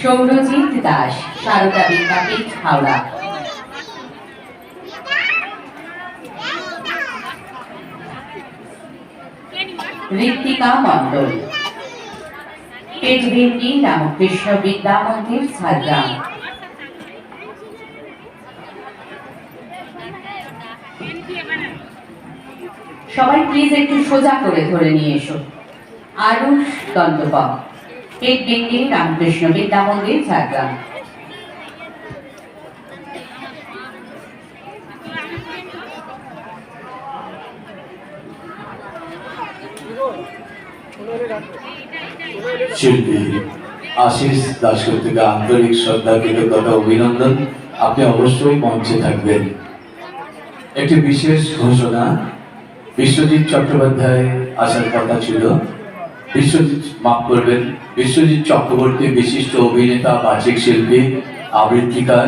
সৌরজিৎ দাস, সারদা বিদ্যাপীঠ, হাওড়া। ঋত্বিকা মণ্ডল, পেটভেন্ডি রামকৃষ্ণ বিদ্যা মন্দির, ঝাড়গ্রাম। সবাই প্লিজ একটু সোজা করে ধরে নিয়ে এসো। আরুষ দন্তপক, পেটভেন্ডি রামকৃষ্ণ বিদ্যা মন্দির, ঝাড়গ্রাম। শিল্পী আশিস দাশগুপ্তকে আন্তরিক শ্রদ্ধা, কৃতজ্ঞতা, অভিনন্দন। আপনি অবশ্যই মঞ্চে থাকবেন। একটি বিশেষ ঘোষণা, বিশ্বজিৎ চট্টোপাধ্যায় আসার কথা ছিল। বিশ্বজিৎ মাফ করবেন, বিশ্বজিৎ চক্রবর্তী বিশিষ্ট অভিনেতা, বাচিক শিল্পী, আবৃত্তিকার,